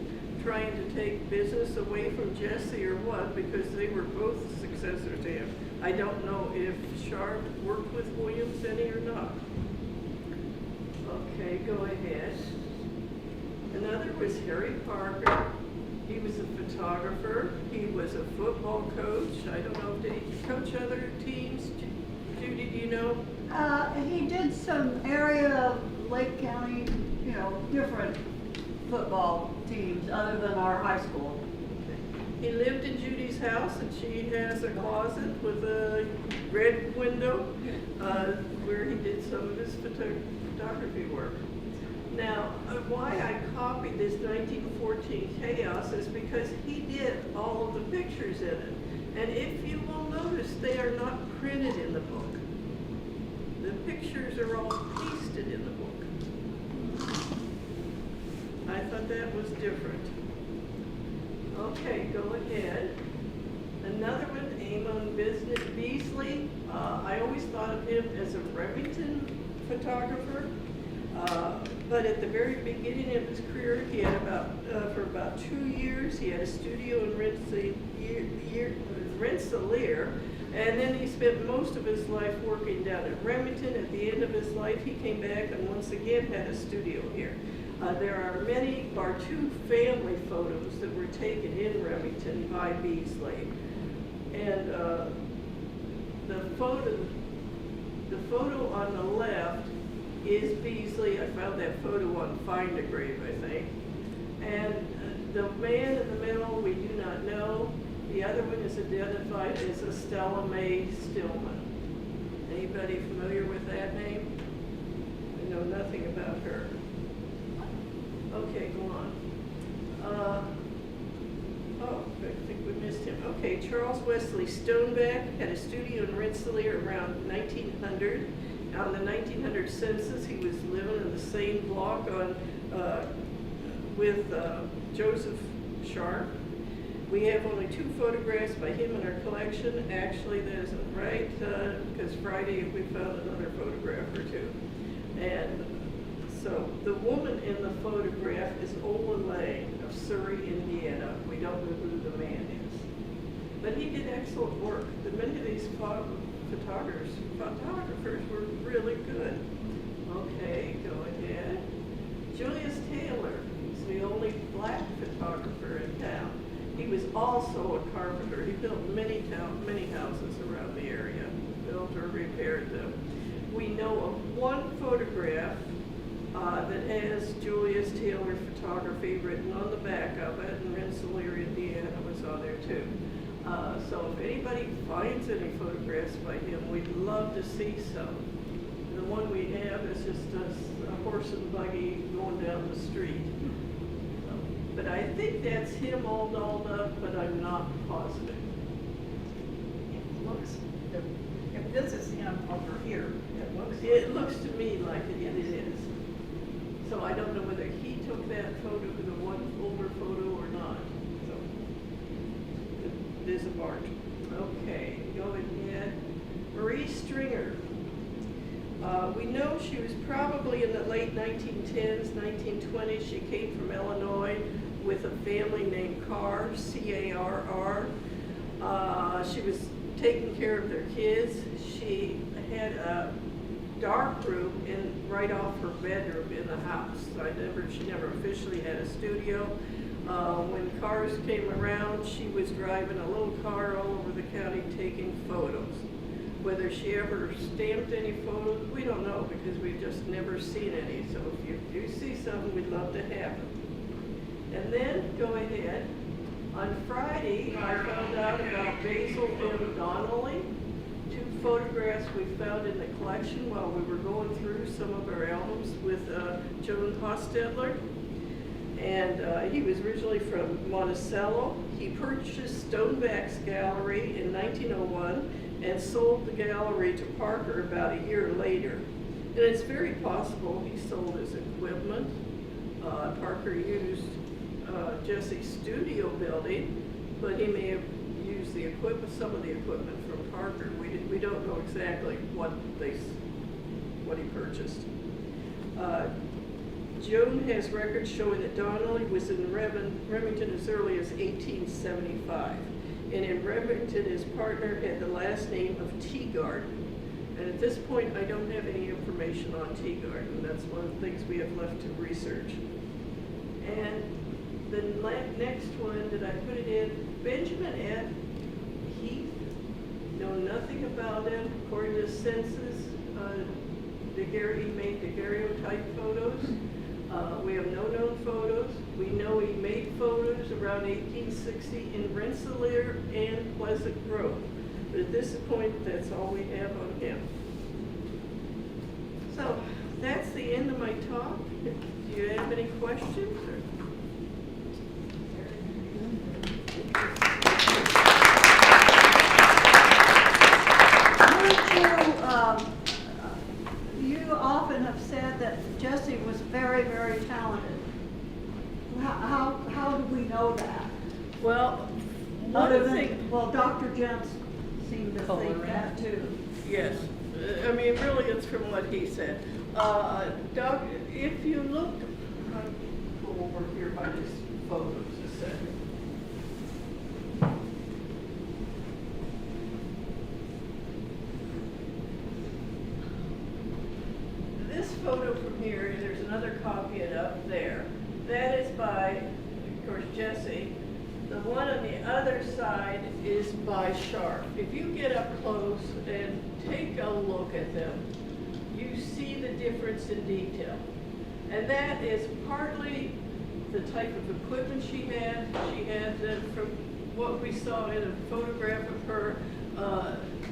trying to take business away from Jesse or what, because they were both successors to him. I don't know if Sharp worked with Williams any or not. Okay, go ahead. Another was Harry Parker. He was a photographer. He was a football coach. I don't know, did he coach other teams? Judy, do you know? He did some area of Lake County, you know, different football teams other than our high school. He lived in Judy's house, and she has a closet with a red window where he did some of his photography work. Now, why I copied this 1914 chaos is because he did all of the pictures in it. And if you will notice, they are not printed in the book. The pictures are all pasted in the book. I thought that was different. Okay, go ahead. Another one, Amon Beasley. I always thought of him as a Remington photographer. But at the very beginning of his career, he had for about 2 years, he had a studio in Rensselaer, and then he spent most of his life working down in Remington. At the end of his life, he came back and once again had a studio here. There are many Bartu family photos that were taken in Remington by Beasley. And the photo on the left is Beasley. I found that photo on Find a Grave, I think. And the man in the middle, we do not know. The other one is identified as Estella Mae Stillman. Anybody familiar with that name? I know nothing about her. Okay, go on. I think we missed him. Okay, Charles Wesley Stoneback had a studio in Rensselaer around 1900. On the 1900 census, he was living in the same block with Joseph Sharp. We have only 2 photographs by him in our collection. Actually, that isn't right, because Friday we found another photograph or 2. And so the woman in the photograph is Ola Lang of Surrey, Indiana. We don't know who the man is. But he did excellent work. Many of these photographers were really good. Okay, go ahead. Julius Taylor, he's the only black photographer in town. He was also a carpenter. He built many houses around the area, built or repaired them. We know of one photograph that has Julius Taylor photography written on the back of it, and Rensselaer, Indiana was on there too. So if anybody finds any photographs by him, we'd love to see some. The one we have is just a horse and buggy going down the street. But I think that's him all dolled up, but I'm not positive. If this is him over here, It looks to me like it is. So I don't know whether he took that photo, the one older photo, or not. So it is a Bart. Okay, go ahead. Marie Stringer. We know she was probably in the late 1910s, 1920s. She came from Illinois with a family named Carr, C-A-R-R. She was taking care of their kids. She had a dark room right off her bedroom in the house. She never officially had a studio. When cars came around, she was driving a little car all over the county taking photos. Whether she ever stamped any photos, we don't know because we've just never seen any. So if you do see some, we'd love to have them. And then, go ahead. On Friday, I found out about Basil M. Donnelly. 2 photographs we found in the collection while we were going through some of our albums with Joan Hostetler. And he was originally from Monticello. He purchased Stoneback's gallery in 1901 and sold the gallery to Parker about a year later. And it's very possible he sold his equipment. Parker used Jesse's studio building, but he may have used the equipment, some of the equipment from Parker. We don't know exactly what he purchased. Joan has records showing that Donnelly was in Remington as early as 1875. And in Remington, his partner had the last name of Teagarden. And at this point, I don't have any information on Teagarden. That's one of the things we have left to research. And the next one that I put it in, Benjamin Ed Heath, know nothing about him. According to census, he made daguerreotype photos. We have no known photos. We know he made photos around 1860 in Rensselaer and Pleasant Grove. But at this point, that's all we have on him. So that's the end of my talk. Do you have any questions? You often have said that Jesse was very, very talented. How do we know that? Well, one Other thing. than, well, Dr. Jentz seemed to think that too. Yes, I mean, really, it's from what he said. Doug, if you look, I'll go over here by his photos a second. This photo from here, there's another copy of it up there. That is by, of course, Jesse. The one on the other side is by Sharp. If you get up close and take a look at them, you see the difference in detail. And that is partly the type of equipment she had. She had, from what we saw in a photograph of her,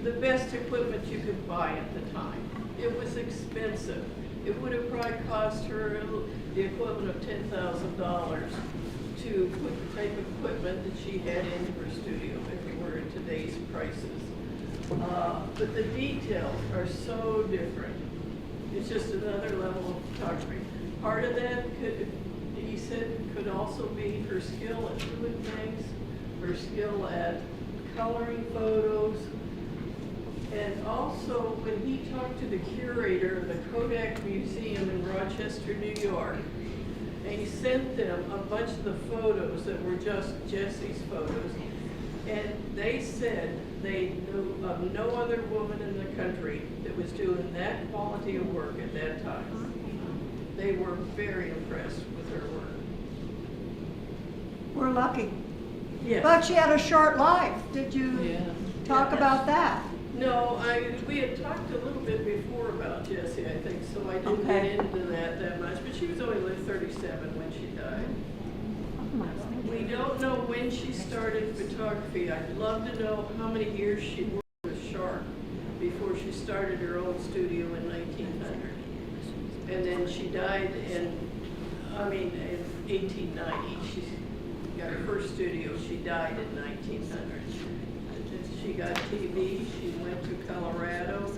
the best equipment you could buy at the time. It was expensive. It would have probably cost her the equivalent of $10,000 to put the type of equipment that she had into her studio if it were in today's prices. But the details are so different. It's just another level of photography. Part of that he said, could also be her skill at doing things, her skill at coloring photos, and also when he talked to the curator of the Kodak Museum in Rochester, New York, and he sent them a bunch of the photos that were just Jesse's photos. And they said they knew of no other woman in the country that was doing that quality of work at that time. They were very impressed with her work. We're lucky. Yes. But she had a short life. Did you talk about that? No, we had talked a little bit before about Jessie, I think, so I didn't Okay. get into that much. But she was only like 37 when she died. We don't know when she started photography. I'd love to know how many years she worked with Sharp before she started her own studio in 1900. And then she died in 1890. She got her first studio. She died in 1900. She got TV. She went to Colorado.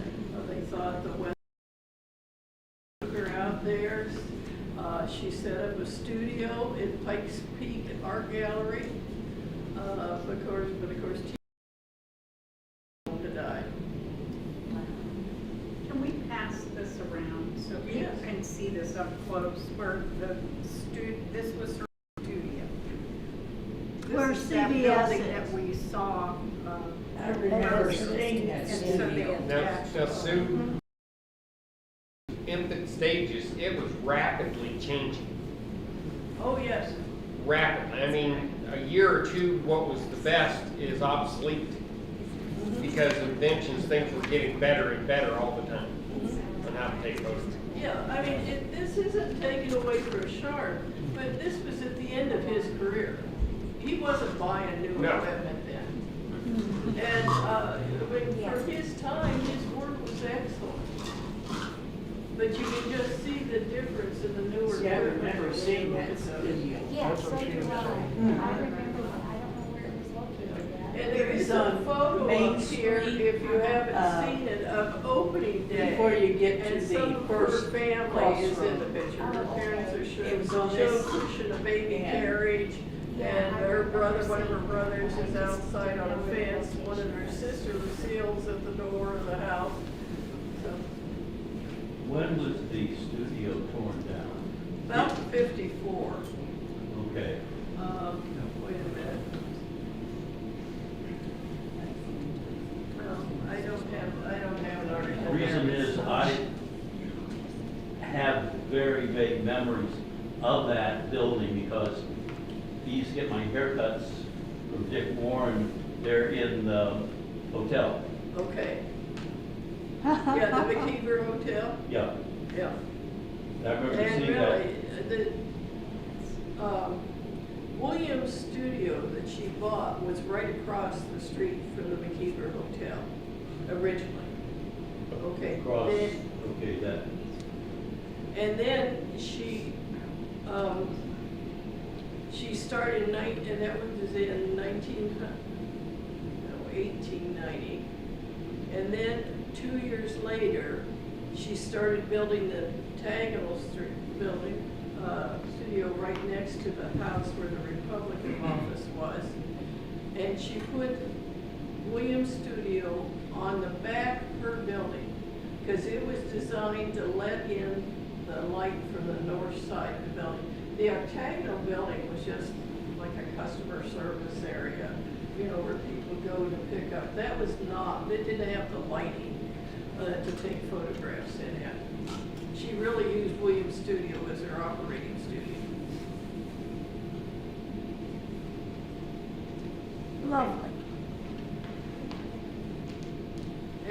They thought the weather took her out there. She set up a studio in Pikes Peak Art Gallery. Of course, to die. Can we pass this around so people Yes. can see this up close where this was her studio? Where This is that CBS building is. that we saw. I remember seeing that And so they studio. Now, attached. Sue, infant stages, it was rapidly changing. Oh, yes. Rapidly. I mean, a year or two, what was the best is obsolete. Because inventions, things were getting better and better all the time on how to take photos. Yeah, I mean, this isn't taken away from Sharp, but this was at the end of his career. He wasn't buying new No. equipment then. And for his time, his work was excellent. But you can just see the difference in the newer See, I equipment. remember seeing that studio. Yeah, so do I. I remember, I don't know where it was located at. And there is a photo Main up here, Street, if you haven't seen it, of opening day. Before you get to And the some of first her family is in the crossroad. picture. Her parents are It was on shown this- pushing a baby Yeah. carriage. Yeah, And I her remember brother, one of seeing her that. brothers is I just outside on a don't remember fence. what One of her sisters, Lucille's at the door of the house. So, When was the studio torn down? about 54. Okay. Wait a minute. Well, I don't have an article. The reason is I have very vague memories of that building because he used to get my haircuts from Dick Warren there in the hotel. Okay. Yeah, the McKeever Hotel, Yeah, yeah. I remember And seeing that. really, Williams' studio that she bought was right across the street from the McKeever Hotel, originally. Okay. Across, Then- okay, that, And then she started and that was in 1890. And then 2 years later, she started building the Tagnall Street building, studio right next to the house where the Republican office was. And she put Williams Studio on the back of her building, because it was designed to let in the light from the north side of the building. The octagonal building was just like a customer service area, you know, where people go to pick up. That was not, it didn't have the lighting to take photographs in it. She really used Williams Studio as her operating studio. Lovely.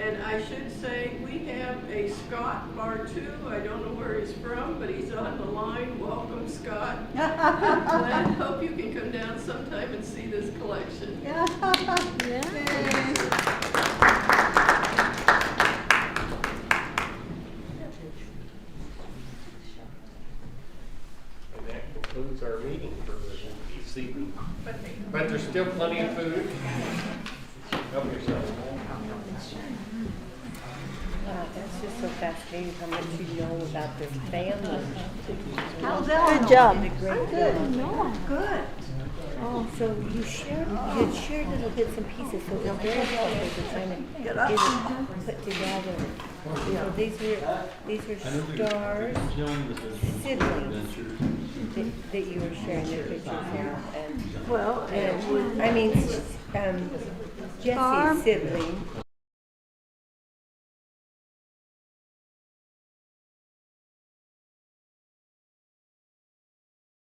And I should say, we have a Scott Bartu. I don't know where he's from, but he's on the line. Welcome, Scott. I'm glad, hope you can come down sometime and see this collection. And that concludes our meeting for this evening. But there's still plenty of food. Help yourself. That's just so fascinating how much you know about this family. How's Eleanor? Good job. Did a great I'm good. job. No, I'm good. Oh, so you shared little bits and pieces, so it was very helpful to kind of Get get up. it put together. So these were stars, siblings that you were sharing their pictures of. Well, And I mean, Jesse's sibling